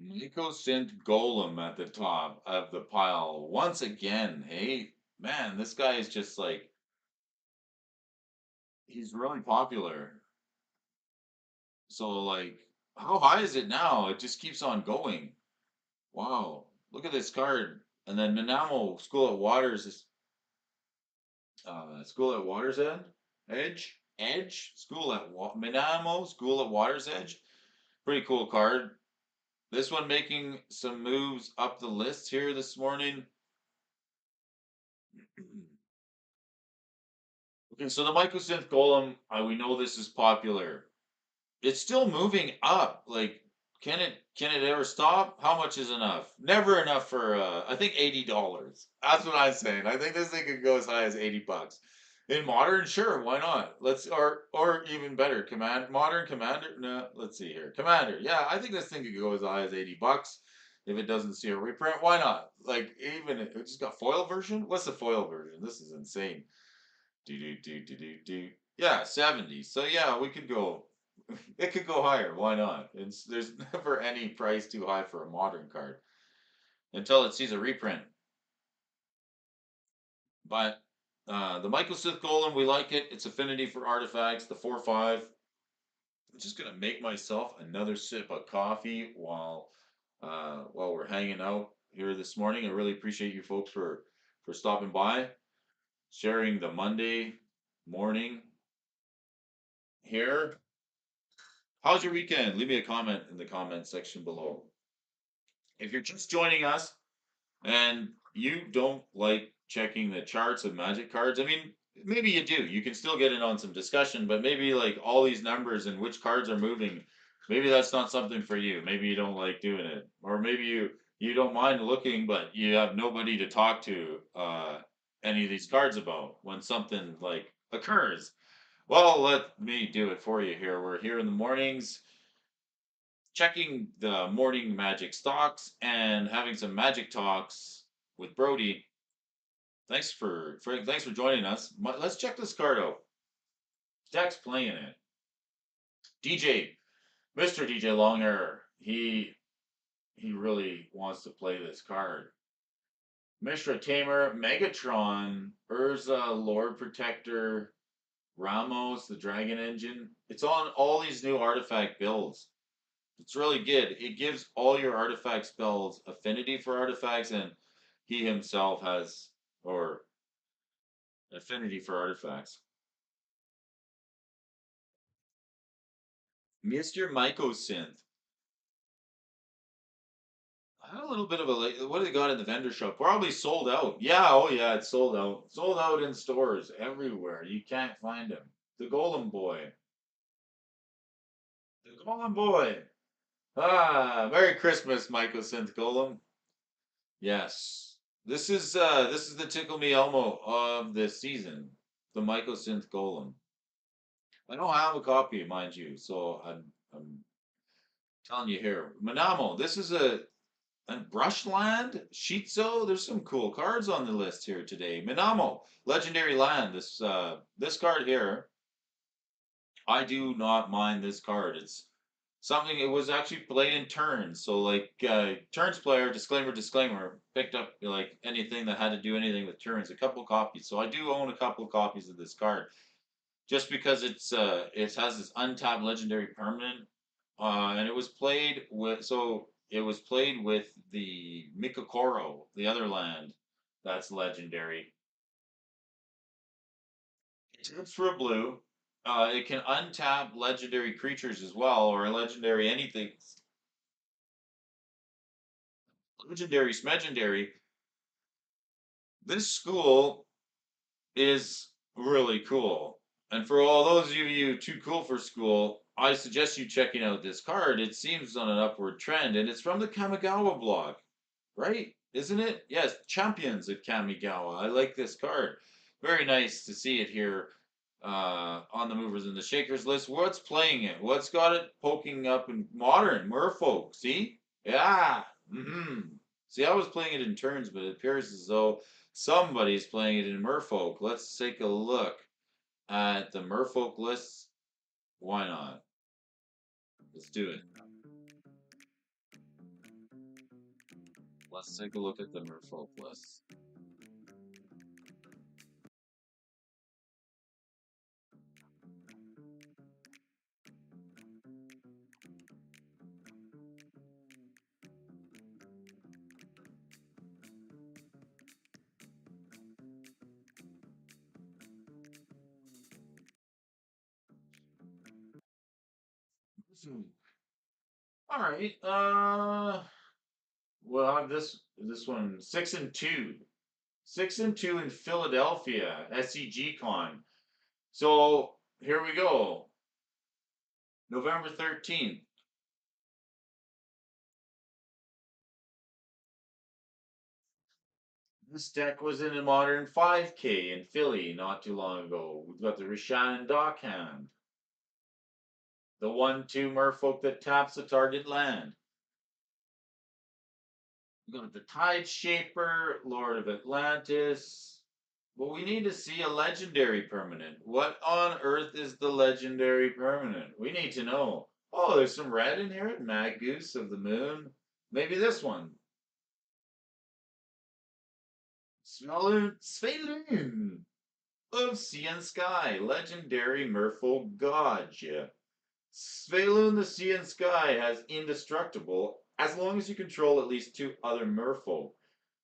Nico sent Golem at the top of the pile once again. Hey, man, this guy is just like, he's really popular. So, like, how high is it now? It just keeps on going. Wow, look at this card. And then Minamo School at Waters is School at Waters Edge School at Minamo School at Waters Edge. Pretty cool card. This one making some moves up the list here this morning. Okay, so the Mycosynth Golem, we know this is popular. It's still moving up. Like, can it ever stop? How much is enough? Never enough for I think $80. That's what I'm saying. I think this thing could go as high as $80. In modern, sure, why not? Let's or even better, modern commander. No, let's see here. Commander. Yeah, I think this thing could go as high as $80 if it doesn't see a reprint. Why not? Like even it just got foil version? What's the foil version? This is insane. Do. Yeah, 70. So yeah, we could go. It could go higher. Why not? There's never any price too high for a modern card until it sees a reprint. But the Michael Sith Golem, we like it. It's affinity for artifacts. The 4/5. I'm just gonna make myself another sip of coffee while we're hanging out here this morning. I really appreciate you folks for stopping by, sharing the Monday morning here. How's your weekend? Leave me a comment in the comment section below. If you're just joining us and you don't like checking the charts of magic cards, I mean, maybe you do. You can still get in on some discussion, but maybe like all these numbers and which cards are moving, maybe that's not something for you. Maybe you don't like doing it. Or maybe you don't mind looking, but you have nobody to talk to any of these cards about when something like occurs. Well, let me do it for you here. We're here in the mornings checking the morning magic stocks and having some magic talks with Brody. Thanks for joining us. Let's check this card out. Deck's playing it. DJ, Mr. DJ Longhair, he really wants to play this card. Mishra Tamer, Megatron, Urza, Lord Protector, Ramos, the Dragon Engine. It's on all these new artifact builds. It's really good. It gives all your artifact spells affinity for artifacts, and he himself has or affinity for artifacts. Mr. Mycosynth. I had a little bit of a what do they got in the vendor shop? Probably sold out. Yeah, oh yeah, it's sold out. Sold out in stores everywhere. You can't find him. The Golem Boy. The Golem Boy. Ah, Merry Christmas, Mycosynth Golem. Yes. this is the Tickle Me Elmo of this season, the Mycosynth Golem. I don't have a copy, mind you, so I'm telling you here. Manamo, this is a Brushland, Shiitzo. There's some cool cards on the list here today. Minamo, Legendary Land. This card here, I do not mind this card. It's something. It was actually played in turns. So like turns player, disclaimer, disclaimer, picked up like anything that had to do anything with turns. A couple copies. So I do own a couple of copies of this card, just because it has this untapped legendary permanent, and it was played with the Mikokoro, the other land that's legendary. It's for a blue. It can untap legendary creatures as well, or legendary anything, legendary smegendary. This school is really cool. And for all those of you too cool for school, I suggest you checking out this card. It seems on an upward trend, and it's from the Kamigawa blog, right? Isn't it? Yes, Champions at Kamigawa. I like this card. Very nice to see it here on the movers and the shakers list. What's playing it? What's got it poking up in modern merfolk? See? Yeah. Mm-hmm. See, I was playing it in turns, but it appears as though somebody's playing it in merfolk. Let's take a look at the merfolk lists. Why not? Let's do it. Let's take a look at the merfolk lists. All right. We'll have this one 6-2. 6-2 in Philadelphia, SEG Con. So here we go. November 13th. This deck was in a modern 5K in Philly not too long ago. We've got the Rishan and Dockhand. The 1/2 merfolk that taps the target land. We've got the Tide Shaper, Lord of Atlantis. Well, we need to see a legendary permanent. What on earth is the legendary permanent? We need to know. Oh, there's some red in here. Mad Goose of the Moon. Maybe this one. Svalun of Sea and Sky. Legendary Merfolk Gotcha. Svalun the Sea and Sky has indestructible as long as you control at least 2 other merfolk.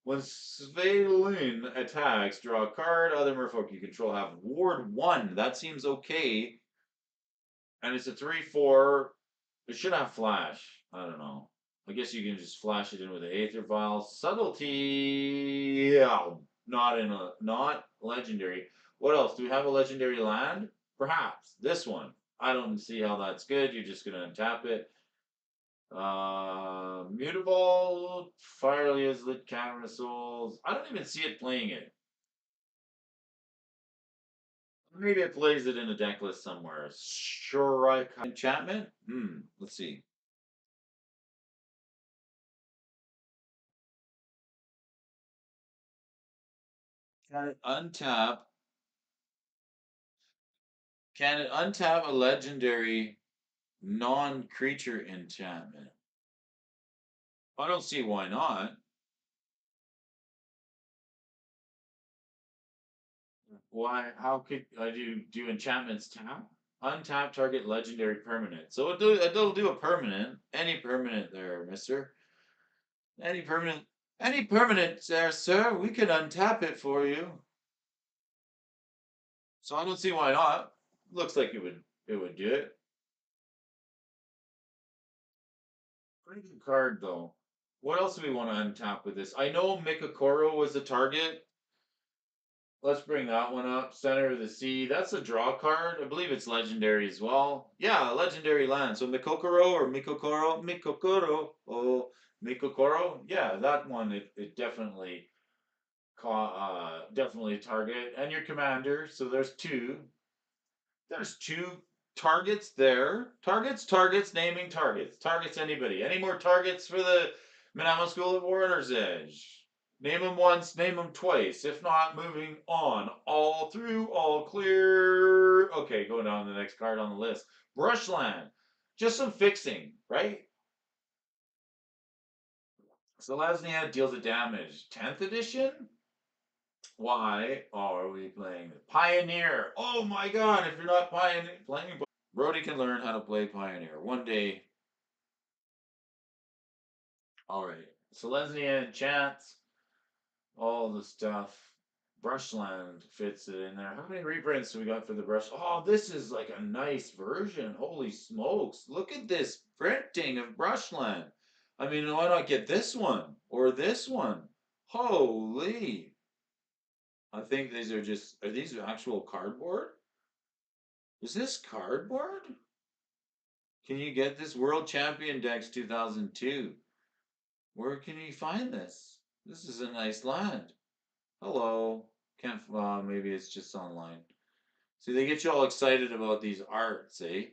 When Svalun attacks, draw a card. Other merfolk you control have ward 1. That seems okay. And it's a 3/4. It should have flash. I don't know. I guess you can just flash it in with the Aether Vial. Subtlety. Yeah, not legendary. What else? Do we have a legendary land? Perhaps. This one. I don't see how that's good. You're just gonna untap it. Mutable, Firelia's Lit Camera Souls. I don't even see it playing it. Maybe it plays it in a deck list somewhere. Sure, enchantment? Let's see. Can it untap? Can it untap a legendary non-creature enchantment? I don't see why not. Why? How could I do enchantments tap? Untap target legendary permanent. So it'll do a permanent. Any permanent there, mister. Any permanent. Any permanent there, sir. We can untap it for you. So I don't see why not. Looks like it would do it. Pretty good card though. What else do we want to untap with this? I know Mikokoro was the target. Let's bring that one up. Center of the Sea. That's a draw card. I believe it's legendary as well. Yeah, legendary land. So Mikokoro or Mikokoro. Oh, Mikokoro. Yeah, that one. It definitely. definitely a target, and your commander. So there's two. There's two targets there. Targets, naming targets. Targets anybody. Any more targets for the Manama School of Warrior's Edge? Name them once, name them twice. If not, moving on. All through, all clear. Okay, going down to the next card on the list. Brushland. Just some fixing, right? Selesnya deals the damage. 10th edition? Why are we playing Pioneer? Oh my god, if you're not playing Brody can learn how to play Pioneer. One day. Alright. Selesnya Chance, all the stuff. Brushland fits it in there. How many reprints do we got for the brush? Oh, this is like a nice version. Holy smokes. Look at this printing of Brushland. I mean, why not get this one? Or this one? Holy. I think these are these actual cardboard? Is this cardboard? Can you get this World Champion Decks 2002? Where can you find this? This is a nice land. Hello. Can't, maybe it's just online. See, they get you all excited about these arts, eh?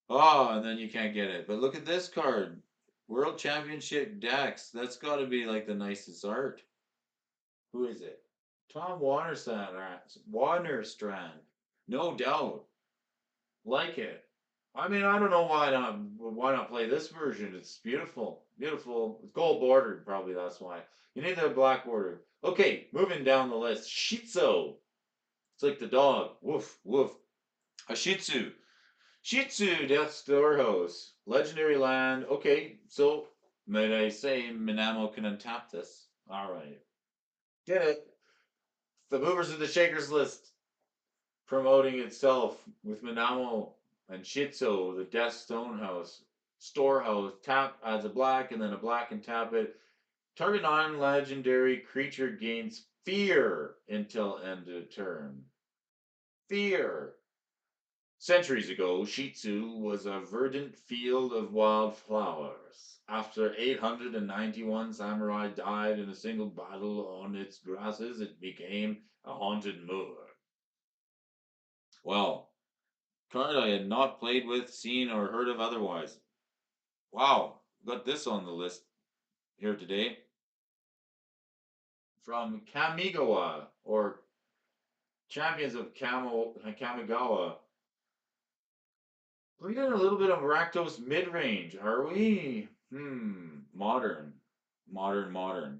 Oh, and then you can't get it. But look at this card. World Championship Decks. That's got to be like the nicest art. Who is it? Tom Warnerstrand. No doubt. Like it. I mean, I don't know why not play this version. It's beautiful. Beautiful. It's gold bordered, probably that's why. You need the black border. Okay, moving down the list. Shih Tzu. It's like the dog. Woof, woof. A Shih Tzu. Shih Tzu, Death Storehouse. Legendary land. Okay, so might I say Minamo can untap this? Alright. Did it. The movers and the shakers list promoting itself with Minamo and Shitzo, the Death Stonehouse, Storehouse. Tap adds a black and then a black and tap it. Target non-legendary creature gains fear until end of turn. Fear. Centuries ago, Shitsu was a verdant field of wildflowers. After 891 samurai died in a single battle on its grasses, it became a haunted moor. Well, card I had not played with, seen, or heard of otherwise. Wow, got this on the list here today. From Kamigawa, or Champions of Kamigawa. We got a little bit of Rakdos mid-range, are we? Modern. Modern.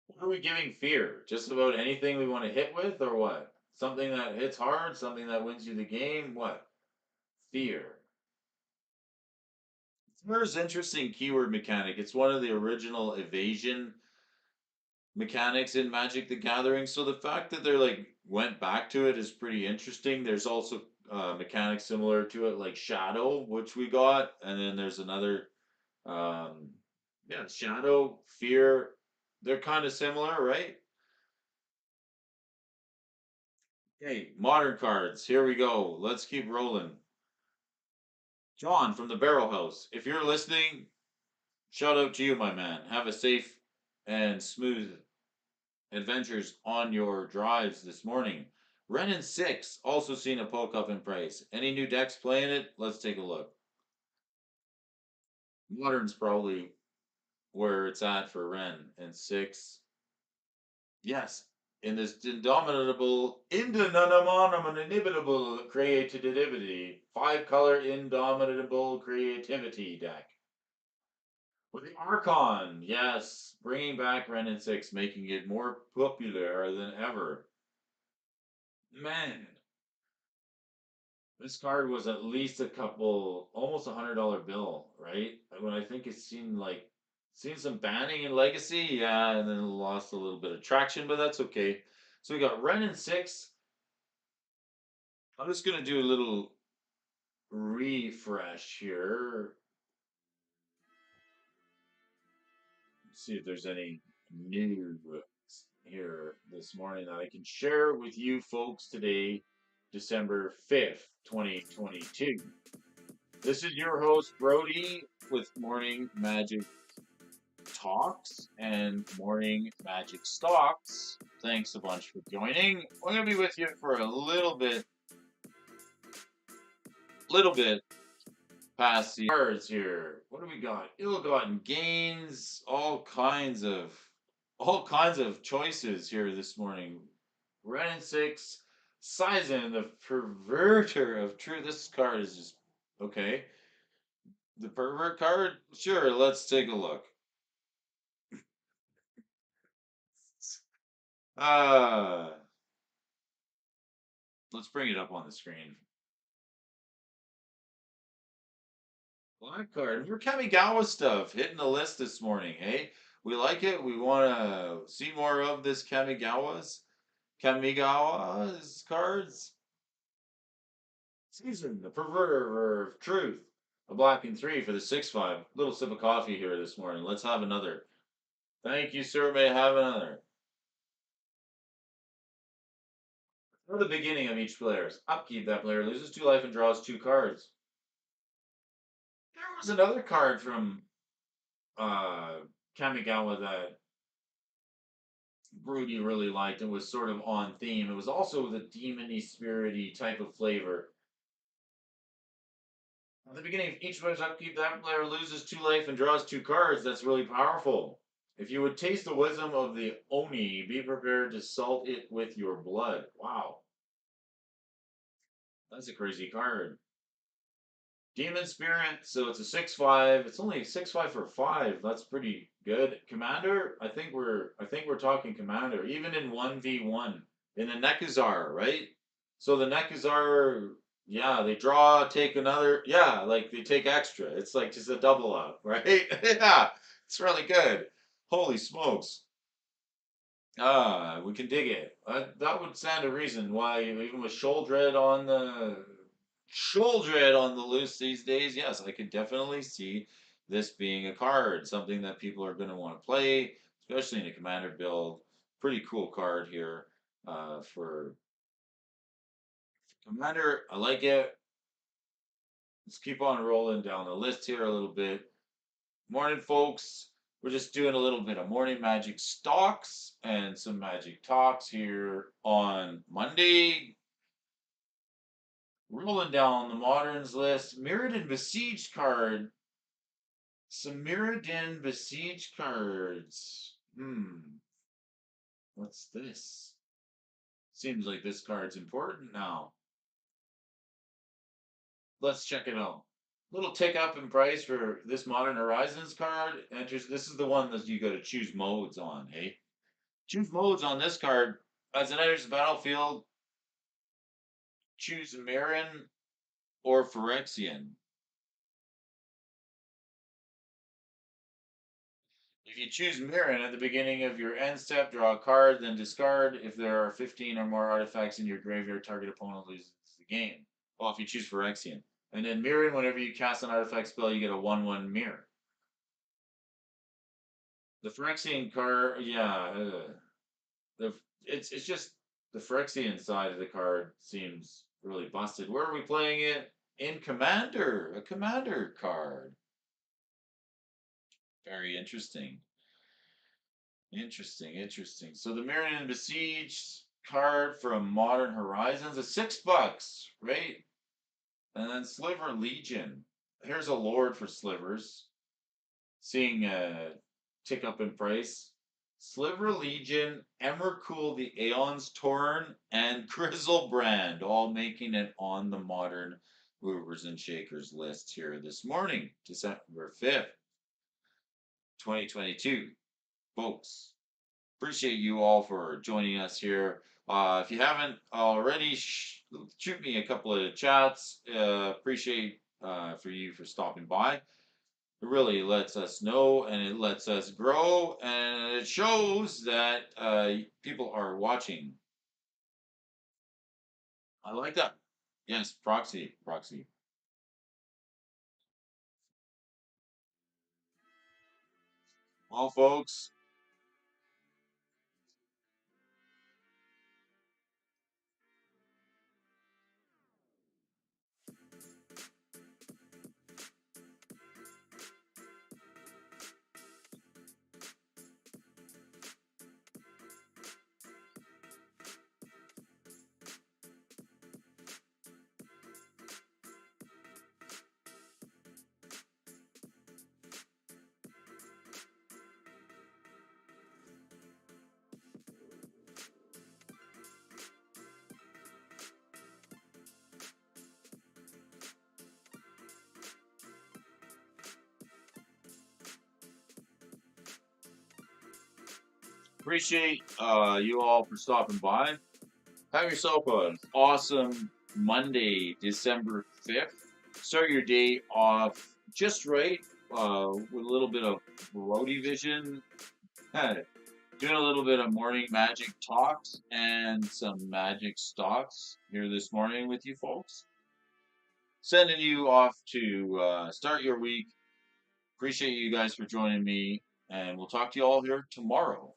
What are we giving fear? Just about anything we want to hit with, or what? Something that hits hard, something that wins you the game? What? Fear. Fear interesting keyword mechanic. It's one of the original evasion mechanics in Magic the Gathering. So the fact that they're like went back to it is pretty interesting. There's also mechanics similar to it, like Shadow, which we got, and then there's another, um, yeah, Shadow, Fear. They're kind of similar, right? Okay, modern cards. Here we go. Let's keep rolling. John from the Barrel House. If you're listening, shout out to you, my man. Have a safe and smooth adventures on your drives this morning. Renin 6, also seen a poke up in price. Any new decks playing it? Let's take a look. Modern's probably where it's at for Ren and 6. Yes, in this inimitable creativity, 5-color indomitable creativity deck. With the Archon, yes, bringing back Ren and 6, making it more popular than ever. Man, this card was at least almost $100 bill, right? When I think it's seen some banning in Legacy, yeah, and then lost a little bit of traction, but that's okay. So we got Ren and 6. I'm just gonna do a little refresh here. See if there's any news here this morning that I can share with you folks today, December 5th, 2022. This is your host, Brody. with Morning Magic Talks and Morning Magic Stocks. Thanks a bunch for joining. We're gonna be with you for a little bit past the cards here. What do we got? Ill-gotten gains, all kinds of choices here this morning. Red and six, Sizen, the perverter of truth. This card is just okay. The pervert card? Sure, let's take a look. Uh let's bring it up on the screen. Black card. More Kamigawa stuff hitting the list this morning, hey? We like it. We want to see more of this Kamigawa's cards. Season, the perverter of truth. A black and three for the 6/5. Little sip of coffee here this morning. Let's have another. Thank you, sir. May I have another. For the beginning of each player's upkeep, that player loses 2 life and draws 2 cards. There was another card from uh, Kamigawa that Brody really liked and was sort of on theme. It was also the demony, spirity type of flavor. At the beginning of each player's upkeep, that player loses 2 life and draws 2 cards. That's really powerful. If you would taste the wisdom of the Oni, be prepared to salt it with your blood. Wow. That's a crazy card. Demon Spirit, so it's a 6/5. It's only a 6/5 for 5. That's pretty good. Commander, I think we're talking Commander, even in 1v1 in the Nekuzar, right? So the Nekuzar, yeah, they draw, take another, yeah, like they take extra. It's like just a double up, right? Yeah, it's really good. Holy smokes. Ah, we can dig it. That would stand a reason why, even with Sholdred on the loose these days, yes, I could definitely see this being a card, something that people are going to want to play, especially in a commander build. Pretty cool card here for commander. I like it. Let's keep on rolling down the list here a little bit. Morning, folks. We're just doing a little bit of morning magic stocks and some magic talks here on Monday. Rolling down the moderns list. Mirrodin Besieged card. Some Mirrodin Besieged cards. What's this? Seems like this card's important now. Let's check it out. Little tick up in price for this Modern Horizons card. Enters. This is the one that you got to choose modes on. Hey, choose modes on this card. As it enters the battlefield, choose Marin or Phyrexian. If you choose Mirren at the beginning of your end step, draw a card, then discard. If there are 15 or more artifacts in your graveyard, target opponent loses the game. Well, if you choose Phyrexian. And then Mirren, whenever you cast an artifact spell, you get a 1/1 mirror. The Phyrexian card, yeah, it's just the Phyrexian side of the card seems really busted. Where are we playing it? In Commander, a Commander card. Very interesting. Interesting. So the Marion Besieged card from Modern Horizons is $6, right? And then Sliver Legion. Here's a Lord for Slivers. Seeing a tick up in price. Sliver Legion, Emrakul the Aeon's Torn, and Grizzlebrand, all making it on the Modern Movers and Shakers list here this morning, December 5th, 2022. Folks, appreciate you all for joining us here. If you haven't already, shoot me a couple of chats. Appreciate for stopping by. It really lets us know and it lets us grow and it shows that people are watching. I like that. Yes, proxy. Well, folks, Appreciate you all for stopping by. Have yourself an awesome Monday, December 5th. Start your day off just right with a little bit of Brody vision. Doing a little bit of morning magic talks and some magic stocks here this morning with you folks. Sending you off to start your week. Appreciate you guys for joining me, and we'll talk to you all here tomorrow.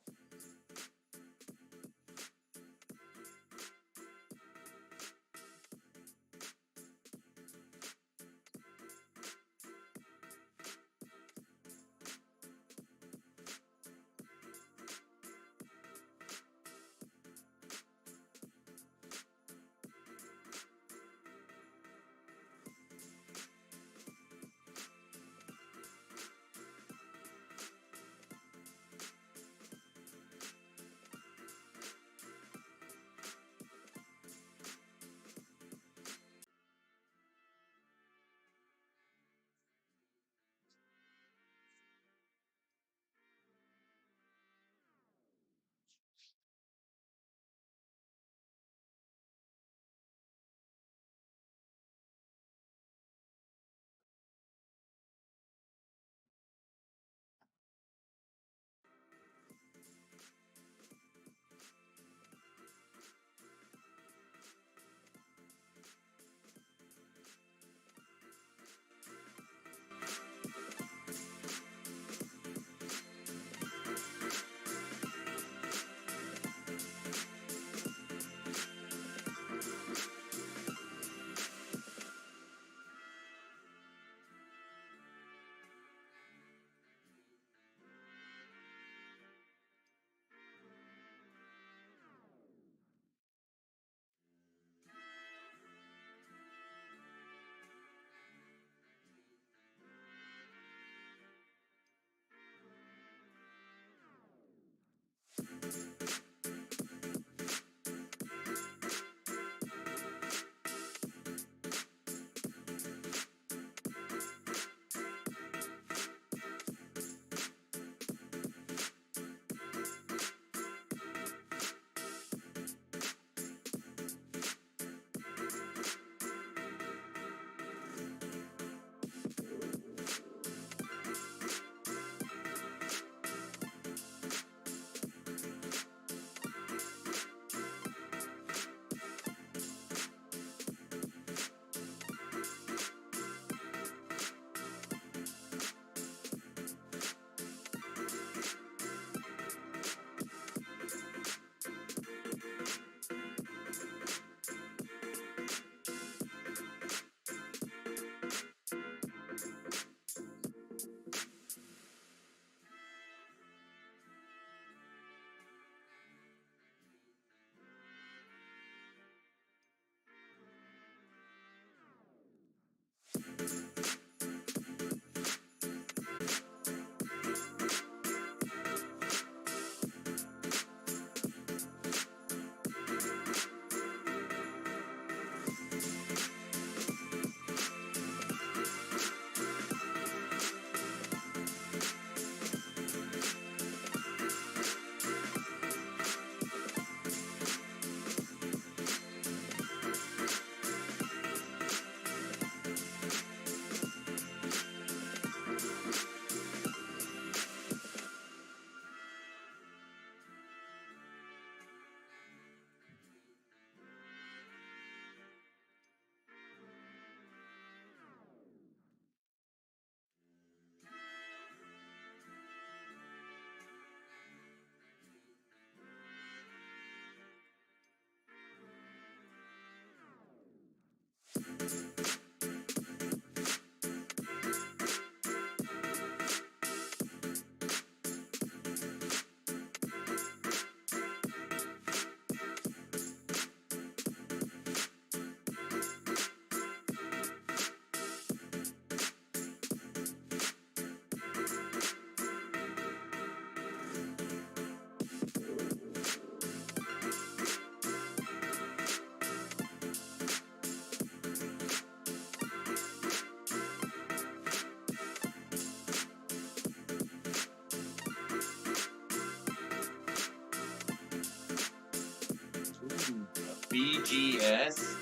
BGS.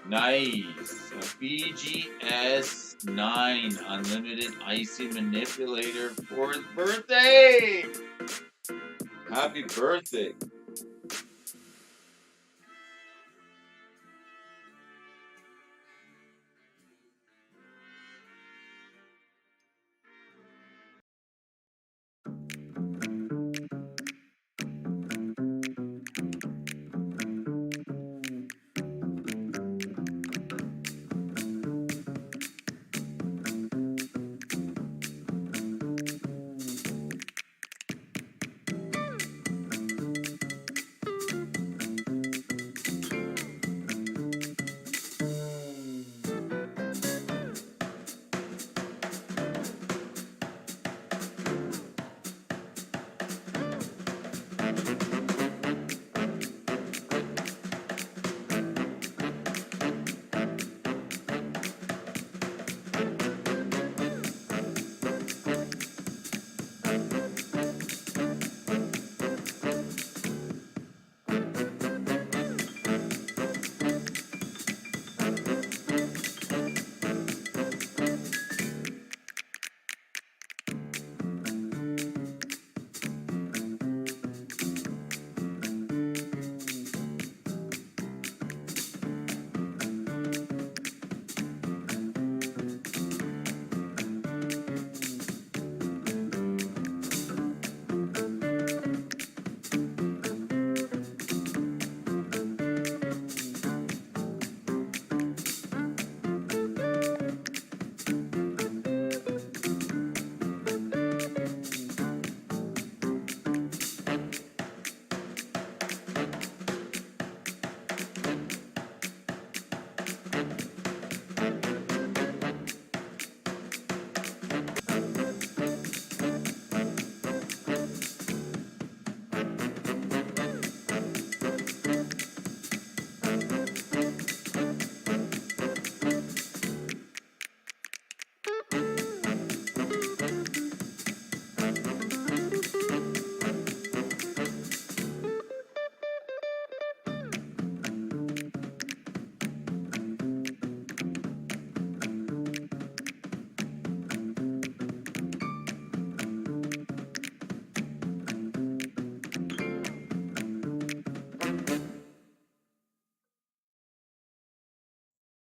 Nice. A BGS 9 Unlimited Icy Manipulator for his birthday. Happy birthday.